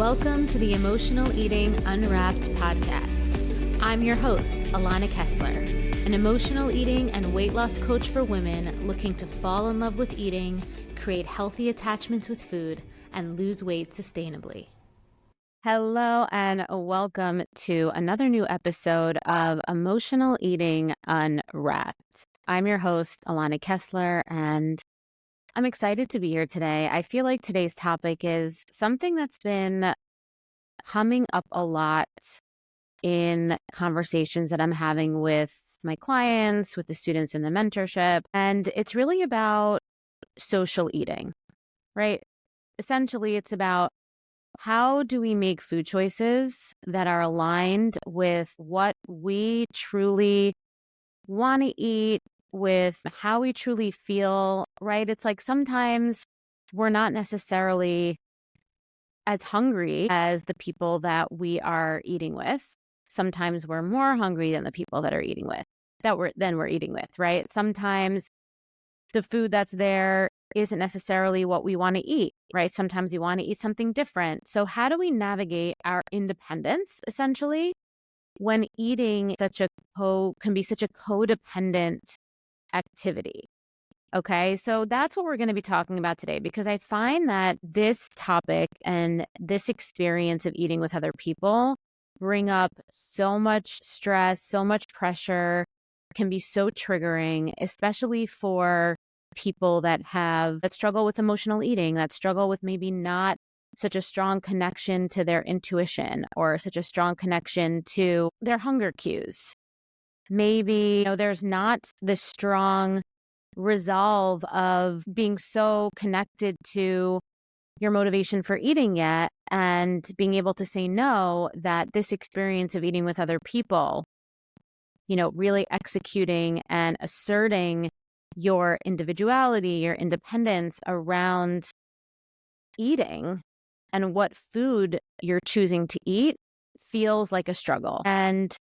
Welcome to the Emotional Eating Unwrapped podcast. I'm your host, Alana Kessler, an emotional eating and weight loss coach for women looking to fall in love with eating, create healthy attachments with food, and lose weight sustainably. Hello and welcome to another new episode of Emotional Eating Unwrapped. I'm your host, Alana Kessler, and I'm excited to be here today. I feel like today's topic is something that's been coming up a lot in conversations that I'm having with my clients, with the students in the mentorship, and it's really about social eating, right? Essentially, it's about how do we make food choices that are aligned with what we truly want to eat, with how we truly feel, right? It's like sometimes we're not necessarily as hungry as the people that we are eating with. Sometimes we're more hungry than the people that are eating with, we're eating with, right? Sometimes the food that's there isn't necessarily what we want to eat, right? Sometimes you want to eat something different. So how do we navigate our independence, essentially, when eating can be such a codependent activity? Okay, so that's what we're going to be talking about today, because I find that this topic and this experience of eating with other people bring up so much stress, so much pressure, can be so triggering, especially for people that struggle with emotional eating, that struggle with maybe not such a strong connection to their intuition or such a strong connection to their hunger cues. Maybe, there's not this strong resolve of being so connected to your motivation for eating yet, and being able to say no, that this experience of eating with other people, really executing and asserting your individuality, your independence around eating and what food you're choosing to eat feels like a struggle. And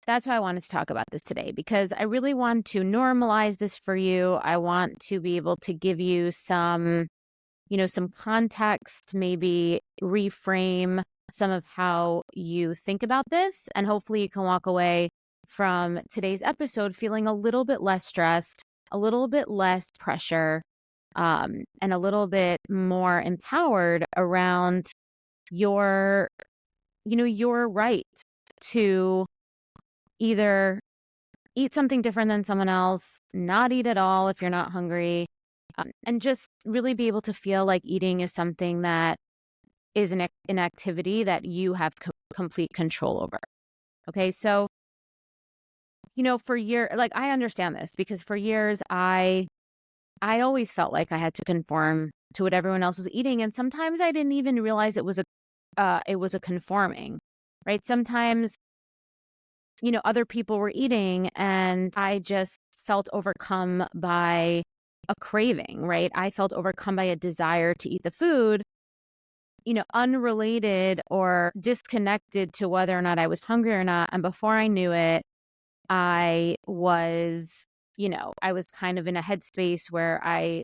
that's why I wanted to talk about this today, because I really want to normalize this for you. I want to be able to give you some context, maybe reframe some of how you think about this. And hopefully you can walk away from today's episode feeling a little bit less stressed, a little bit less pressure, and a little bit more empowered around your right to either eat something different than someone else, not eat at all if you're not hungry, and just really be able to feel like eating is something that is an activity that you have complete control over. Okay, so, for years, like, I understand this because for years I always felt like I had to conform to what everyone else was eating, and sometimes I didn't even realize it was a conforming, right? Sometimes other people were eating and I just felt overcome by a craving, right? I felt overcome by a desire to eat the food, unrelated or disconnected to whether or not I was hungry or not. And before I knew it, I was kind of in a headspace where I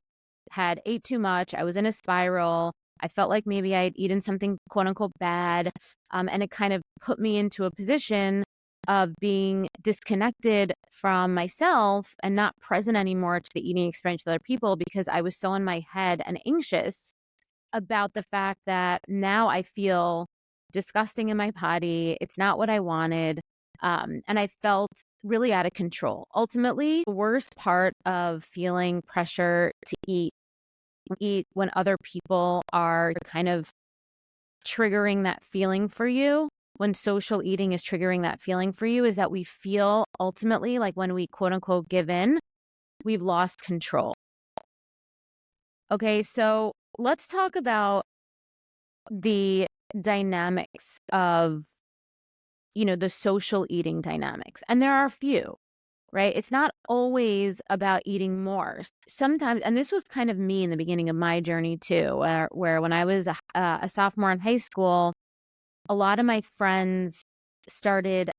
had ate too much. I was in a spiral. I felt like maybe I had eaten something quote unquote bad. And it kind of put me into a position of being disconnected from myself and not present anymore to the eating experience with other people, because I was so in my head and anxious about the fact that now I feel disgusting in my body. It's not what I wanted. And I felt really out of control. Ultimately, the worst part of feeling pressure to eat when other people are kind of triggering that feeling for you, when social eating is triggering that feeling for you, is that we feel ultimately like when we quote unquote give in, we've lost control. Okay, so let's talk about the dynamics of, the social eating dynamics. And there are a few, right? It's not always about eating more. Sometimes, and this was kind of me in the beginning of my journey too, where when I was a sophomore in high school, a lot of my friends started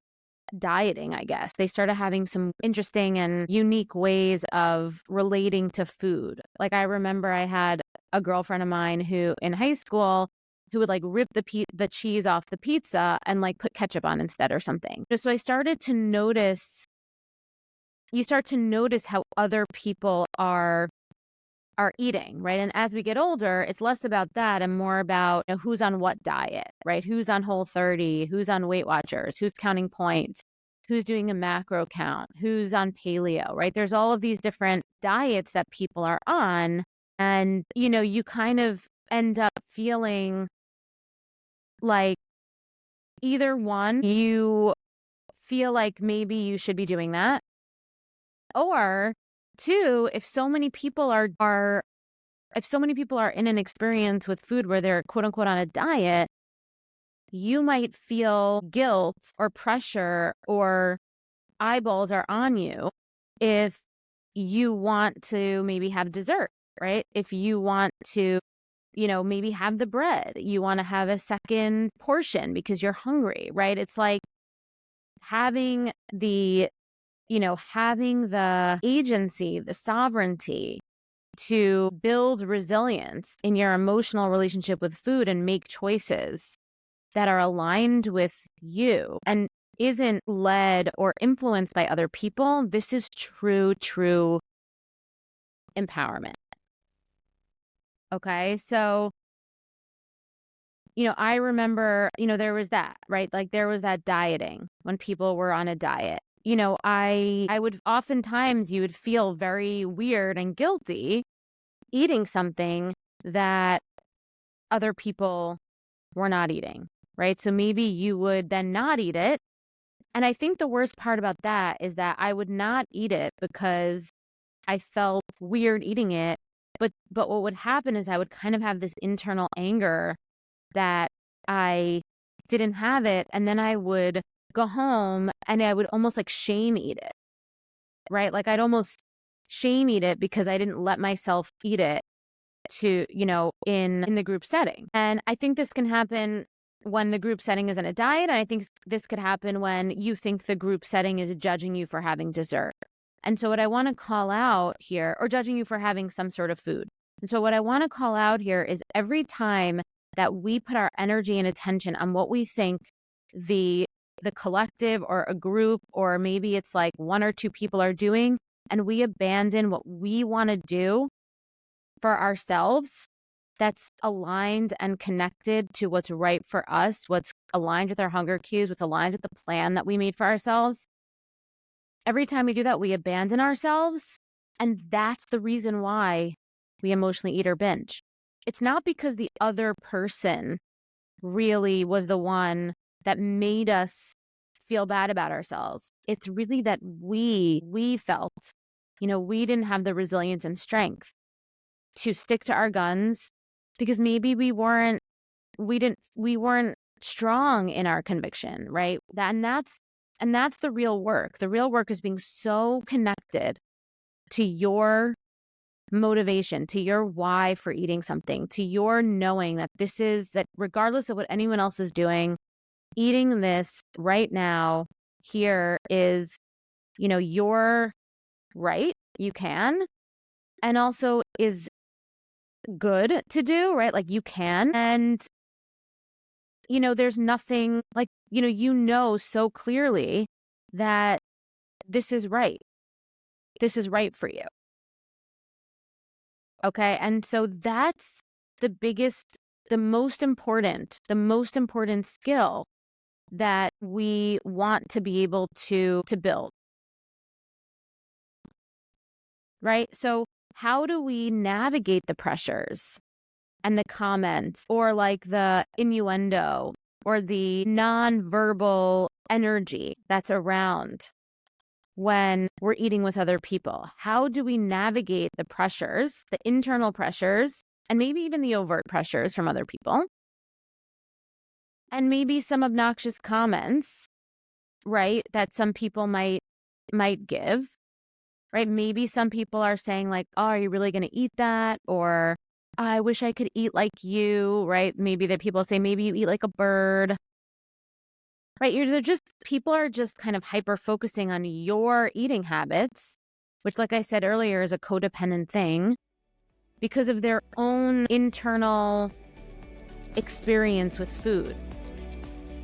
dieting, I guess. They started having some interesting and unique ways of relating to food. Like, I remember I had a girlfriend of mine who in high school who would like rip the cheese off the pizza and like put ketchup on instead or something. So I started to notice, you start to notice how other people are eating, right? And as we get older, it's less about that and more about, you know, who's on what diet, right? Who's on Whole30, who's on Weight Watchers, who's counting points, who's doing a macro count, who's on paleo, right? There's all of these different diets that people are on. And, you know, you kind of end up feeling like either one, you feel like maybe you should be doing that, or two, if so many people are in an experience with food where they're quote unquote on a diet, you might feel guilt or pressure or eyeballs are on you if you want to maybe have dessert, right? If you want to, you know, maybe have the bread, you want to have a second portion because you're hungry, right? It's like having the agency, the sovereignty to build resilience in your emotional relationship with food and make choices that are aligned with you and isn't led or influenced by other people. This is true empowerment. Okay. So, you know, I remember, you know, there was that, right? Like there was that dieting when people were on a diet. You know, I would oftentimes, you would feel very weird and guilty eating something that other people were not eating, right? So maybe you would then not eat it. And I think the worst part about that is that I would not eat it because I felt weird eating it. But what would happen is I would kind of have this internal anger that I didn't have it. And then I would go home and I would almost like shame eat it, right? Like I'd almost shame eat it because I didn't let myself eat it to, you know, in the group setting. And I think this can happen when the group setting is in a diet. And I think this could happen when you think the group setting is judging you for having dessert. And so what I want to call out here, or judging you for having some sort of food. And so what I want to call out here is every time that we put our energy and attention on what we think the collective or a group, or maybe it's like one or two people are doing, and we abandon what we want to do for ourselves, that's aligned and connected to what's right for us, what's aligned with our hunger cues, what's aligned with the plan that we made for ourselves. Every time we do that, we abandon ourselves. And that's the reason why we emotionally eat or binge. It's not because the other person really was the one that made us feel bad about ourselves. It's really that we felt, you know, we didn't have the resilience and strength to stick to our guns because maybe we weren't strong in our conviction, right? And that's the real work. The real work is being so connected to your motivation, to your why for eating something, to your knowing that this is, that regardless of what anyone else is doing, eating this right now here is, you know, your right, you can, and also is good to do, right? Like you can. And, you know, there's nothing like, you know so clearly that this is right. This is right for you. Okay. And so that's the most important skill that we want to be able to build. Right. So how do we navigate the pressures and the comments or like the innuendo or the nonverbal energy that's around when we're eating with other people? How do we navigate the pressures, the internal pressures, and maybe even the overt pressures from other people? And maybe some obnoxious comments, right, that some people might give, right? Maybe some people are saying like, oh, are you really going to eat that? Or I wish I could eat like you, right? Maybe that people say, maybe you eat like a bird, right? People are just kind of hyper focusing on your eating habits, which, like I said earlier, is a codependent thing because of their own internal experience with food.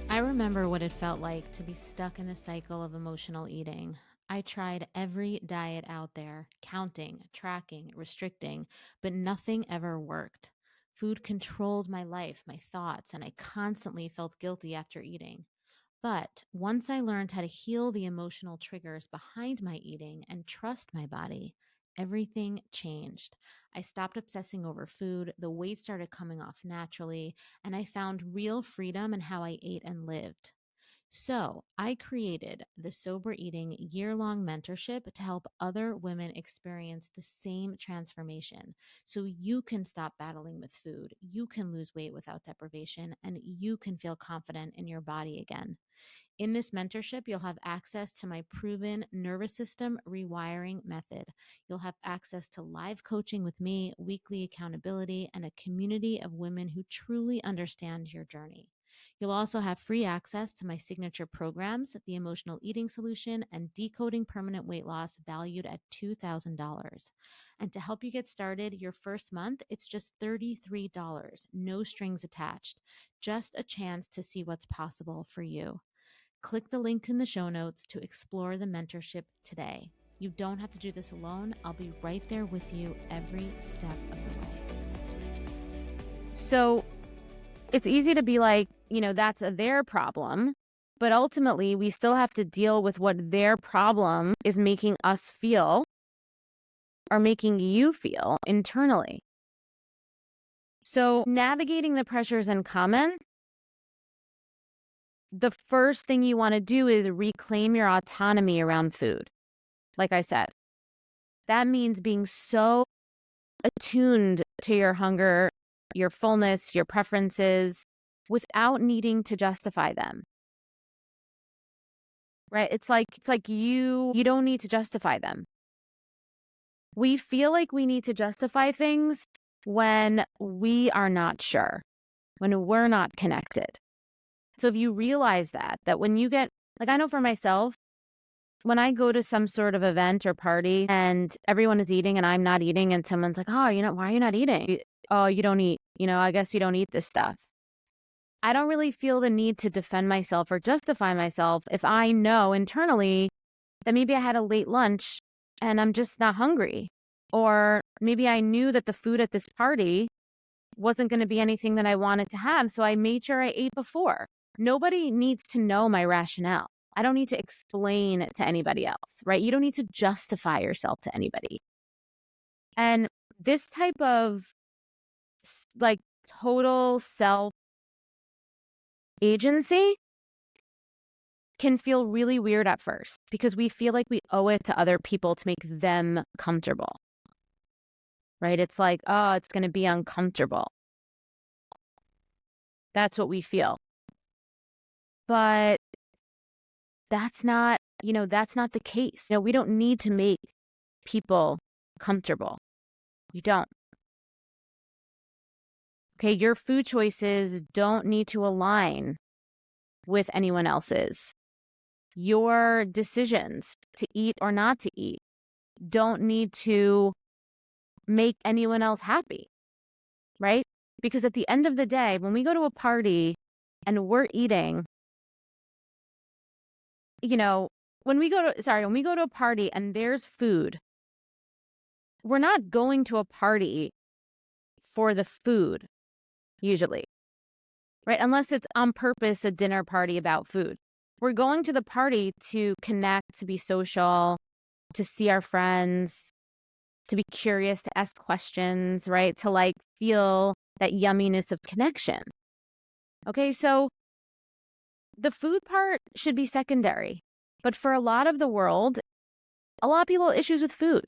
I remember what it felt like to be stuck in the cycle of emotional eating. I tried every diet out there, counting, tracking, restricting, but nothing ever worked. Food controlled my life, my thoughts, and I constantly felt guilty after eating. But once I learned how to heal the emotional triggers behind my eating and trust my body, everything changed. I stopped obsessing over food, the weight started coming off naturally, and I found real freedom in how I ate and lived. So, I created the Sober Eating year-long mentorship to help other women experience the same transformation so you can stop battling with food, you can lose weight without deprivation, and you can feel confident in your body again. In this mentorship, you'll have access to my proven nervous system rewiring method. You'll have access to live coaching with me, weekly accountability, and a community of women who truly understand your journey. You'll also have free access to my signature programs, the Emotional Eating Solution and Decoding Permanent Weight Loss, valued at $2,000. And to help you get started, your first month, it's just $33, no strings attached, just a chance to see what's possible for you. Click the link in the show notes to explore the mentorship today. You don't have to do this alone. I'll be right there with you every step of the way. So it's easy to be like, that's their problem. But ultimately, we still have to deal with what their problem is making us feel or making you feel internally. So navigating the pressures and comment, the first thing you want to do is reclaim your autonomy around food. Like I said, that means being so attuned to your hunger, your fullness, your preferences, without needing to justify them. Right? It's like you don't need to justify them. We feel like we need to justify things when we are not sure, when we're not connected. So if you realize that when you get, I know for myself, when I go to some sort of event or party and everyone is eating and I'm not eating and someone's like, oh, why are you not eating? Oh, you don't eat, I guess you don't eat this stuff. I don't really feel the need to defend myself or justify myself if I know internally that maybe I had a late lunch and I'm just not hungry. Or maybe I knew that the food at this party wasn't going to be anything that I wanted to have, so I made sure I ate before. Nobody needs to know my rationale. I don't need to explain it to anybody else, right? You don't need to justify yourself to anybody. And this type of total self agency can feel really weird at first because we feel like we owe it to other people to make them comfortable, right? It's like, oh, it's going to be uncomfortable. That's what we feel. But that's not the case. We don't need to make people comfortable. You don't. Okay, your food choices don't need to align with anyone else's. Your decisions to eat or not to eat don't need to make anyone else happy, right? Because at the end of the day, when we go to a party and we're eating, when we go to a party and there's food, we're not going to a party for the food, usually, right? Unless it's on purpose a dinner party about food. We're going to the party to connect, to be social, to see our friends, to be curious, to ask questions, right? To feel that yumminess of connection. Okay, so the food part should be secondary. But for a lot of the world, a lot of people have issues with food,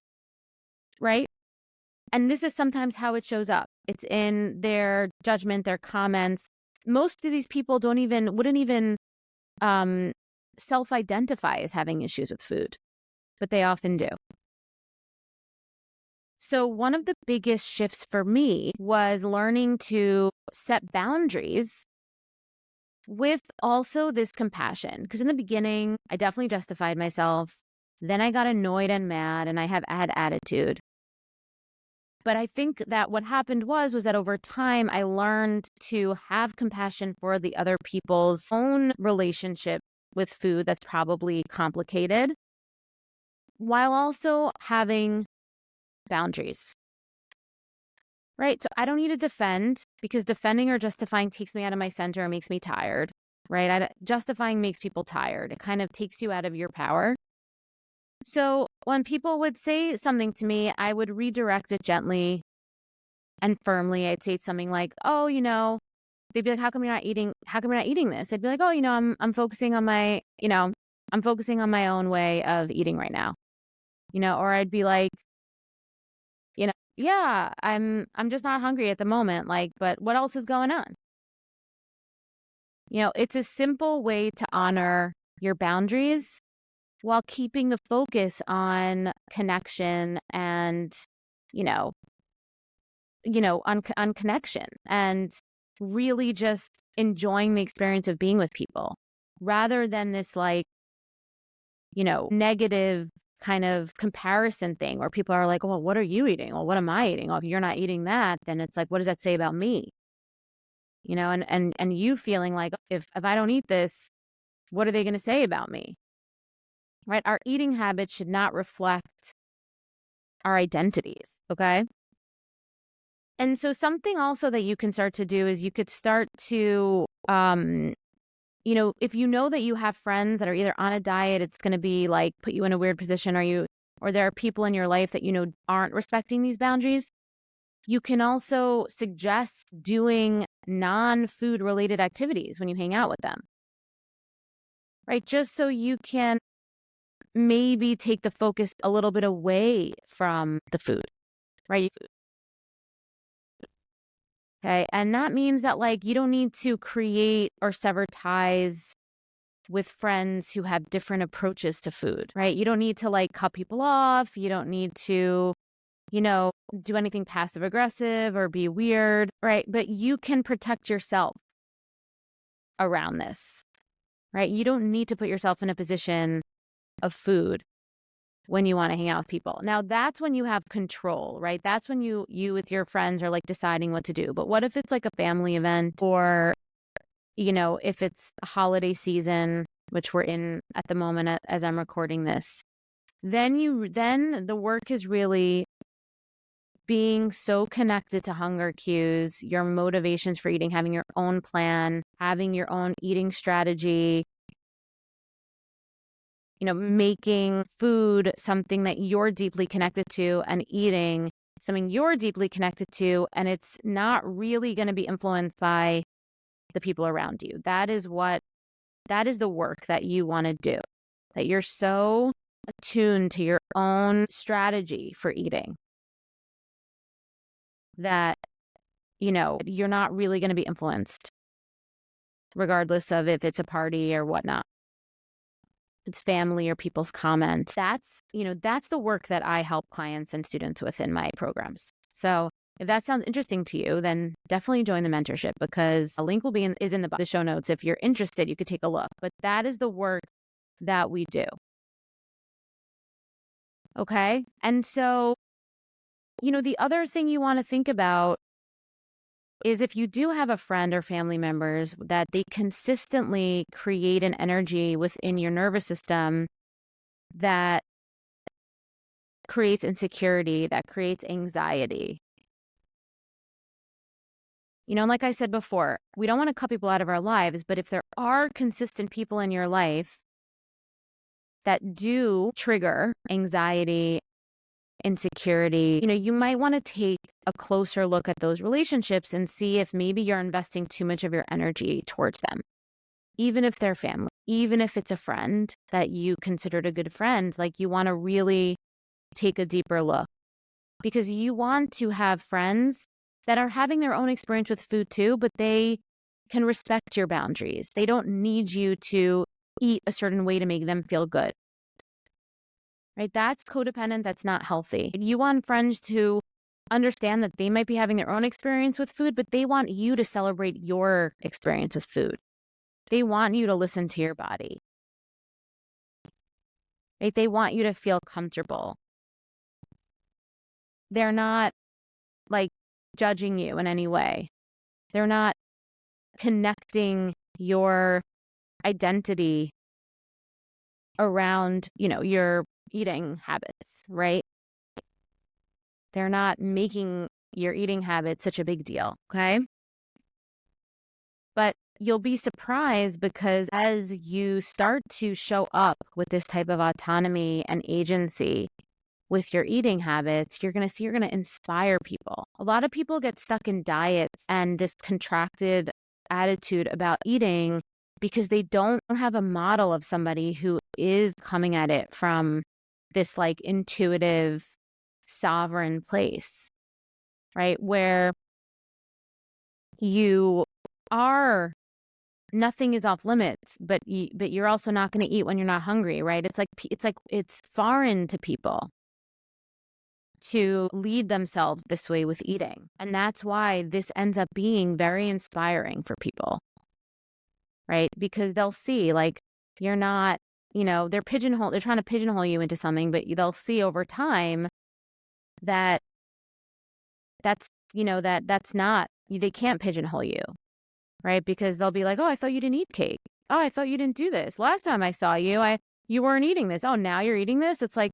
right? And this is sometimes how it shows up. It's in their judgment, their comments. Most of these people wouldn't even self-identify as having issues with food, but they often do. So one of the biggest shifts for me was learning to set boundaries with also this compassion. Because in the beginning, I definitely justified myself. Then I got annoyed and mad and I had attitude. But I think that what happened was that over time, I learned to have compassion for the other people's own relationship with food that's probably complicated, while also having boundaries, right? So I don't need to defend, because defending or justifying takes me out of my center and makes me tired, right? Justifying makes people tired. It kind of takes you out of your power. So when people would say something to me, I would redirect it gently and firmly. I'd say something like, "Oh, they'd be like, how come you're not eating? How come you're not eating this?" I'd be like, "Oh, I'm focusing on I'm focusing on my own way of eating right now." Or I'd be like, "Yeah, I'm just not hungry at the moment. Like, but what else is going on?" It's a simple way to honor your boundaries while keeping the focus on connection and, you know, on connection, and really just enjoying the experience of being with people, rather than this negative kind of comparison thing where people are like, "Well, what are you eating? Well, what am I eating? Well, if you're not eating that, then it's like, what does that say about me?" And you feeling like, if I don't eat this, what are they going to say about me? Right? Our eating habits should not reflect our identities. Okay. And so something also that you can start to do is you could start to, if you know that you have friends that are either on a diet, it's going to be like put you in a weird position, or there are people in your life that aren't respecting these boundaries. You can also suggest doing non-food related activities when you hang out with them, right? Just so you can maybe take the focus a little bit away from the food, right? Okay. And that means that you don't need to create or sever ties with friends who have different approaches to food, right? You don't need to cut people off. You don't need to, do anything passive aggressive or be weird, right? But you can protect yourself around this, right? You don't need to put yourself in a position of food when you want to hang out with people. Now, that's when you have control, right? That's when you with your friends are deciding what to do. But what if it's a family event, or, if it's a holiday season, which we're in at the moment as I'm recording this, then the work is really being so connected to hunger cues, your motivations for eating, having your own plan, having your own eating strategy, making food something that you're deeply connected to, and eating something you're deeply connected to, and it's not really going to be influenced by the people around you. That is the work that you want to do, that you're so attuned to your own strategy for eating that, you're not really going to be influenced, regardless of if it's a party or whatnot. It's family or people's comments. That's the work that I help clients and students with in my programs. So if that sounds interesting to you, then definitely join the mentorship, because a link will be in the show notes. If you're interested, you could take a look. But that is the work that we do. Okay. And so, the other thing you want to think about is, if you do have a friend or family members that they consistently create an energy within your nervous system that creates insecurity, that creates anxiety. Like I said before, we don't want to cut people out of our lives, but if there are consistent people in your life that do trigger anxiety, insecurity, you might want to take a closer look at those relationships and see if maybe you're investing too much of your energy towards them. Even if they're family, even if it's a friend that you considered a good friend, you want to really take a deeper look, because you want to have friends that are having their own experience with food too, but they can respect your boundaries. They don't need you to eat a certain way to make them feel good. Right? That's codependent. That's not healthy. You want friends to understand that they might be having their own experience with food, but they want you to celebrate your experience with food. They want you to listen to your body. Right? They want you to feel comfortable. They're not like judging you in any way. They're not connecting your identity around, your eating habits, right? They're not making your eating habits such a big deal, okay? But you'll be surprised because as you start to show up with this type of autonomy and agency with your eating habits, you're going to inspire people. A lot of people get stuck in diets and this contracted attitude about eating because they don't have a model of somebody who is coming at it from this like intuitive, sovereign place, right? Where you are, nothing is off limits, but you're also not going to eat when you're not hungry, right? It's foreign to people to lead themselves this way with eating. And that's why this ends up being very inspiring for people, right? Because they'll see like you're not, they're trying to pigeonhole you into something, but they'll see over time that that's not, they can't pigeonhole you, right? Because they'll be like, oh, I thought you didn't eat cake. Oh, I thought you didn't do this. Last time I saw you, you weren't eating this. Oh, now you're eating this? It's like,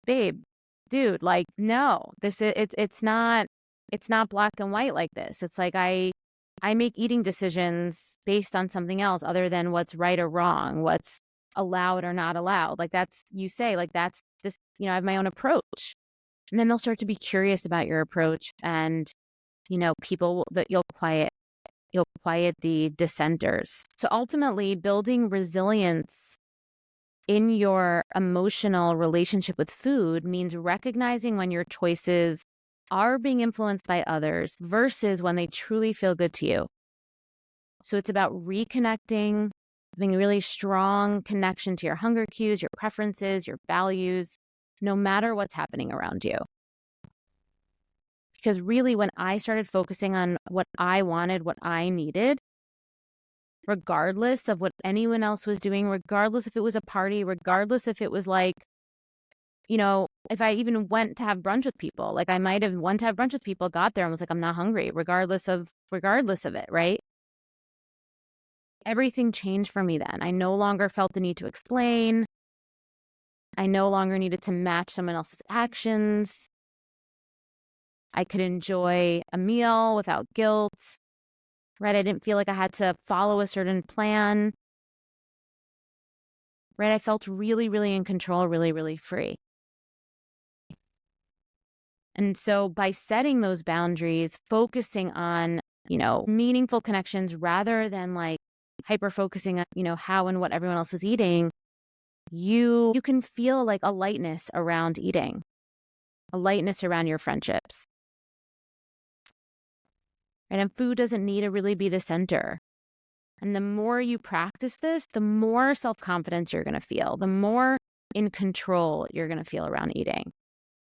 babe, dude, like, no, it's not black and white like this. It's like I make eating decisions based on something else other than what's right or wrong, what's allowed or not allowed. Like that's this, I have my own approach. And then they'll start to be curious about your approach and, people that you'll quiet the dissenters. So ultimately building resilience in your emotional relationship with food means recognizing when your choices are being influenced by others versus when they truly feel good to you. So it's about reconnecting, having a really strong connection to your hunger cues, your preferences, your values, no matter what's happening around you. Because really, when I started focusing on what I wanted, what I needed, regardless of what anyone else was doing, regardless if it was a party, regardless if it was like, if I even went to have brunch with people, like I might have went to have brunch with people, got there and was like, I'm not hungry, regardless of it, right? Everything changed for me then. I no longer felt the need to explain. I no longer needed to match someone else's actions. I could enjoy a meal without guilt, right? I didn't feel like I had to follow a certain plan, right? I felt really, really in control, really, really free. And so by setting those boundaries, focusing on, meaningful connections rather than like hyper-focusing on, how and what everyone else is eating, you can feel like a lightness around eating, a lightness around your friendships. Right? And food doesn't need to really be the center. And the more you practice this, the more self-confidence you're going to feel, the more in control you're going to feel around eating,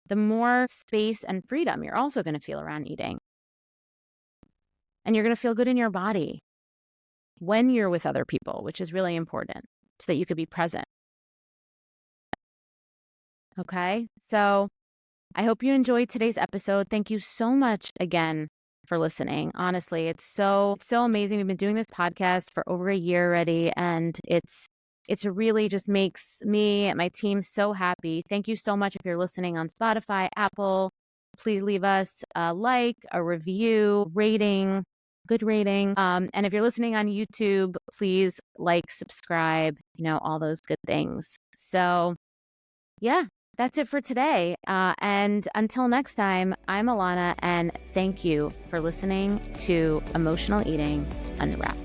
the more space and freedom you're also going to feel around eating. And you're going to feel good in your body when you're with other people, which is really important so that you could be present. Okay, so I hope you enjoyed today's episode. Thank you so much again for listening. Honestly, it's so amazing. We've been doing this podcast for over a year already, and it's really just makes me and my team so happy. Thank you so much if you're listening on Spotify, Apple. Please leave us a like, a review, rating, good rating. And if you're listening on YouTube, please like, subscribe, all those good things. So yeah, that's it for today. And until next time, I'm Alana, and thank you for listening to Emotional Eating Unwrapped.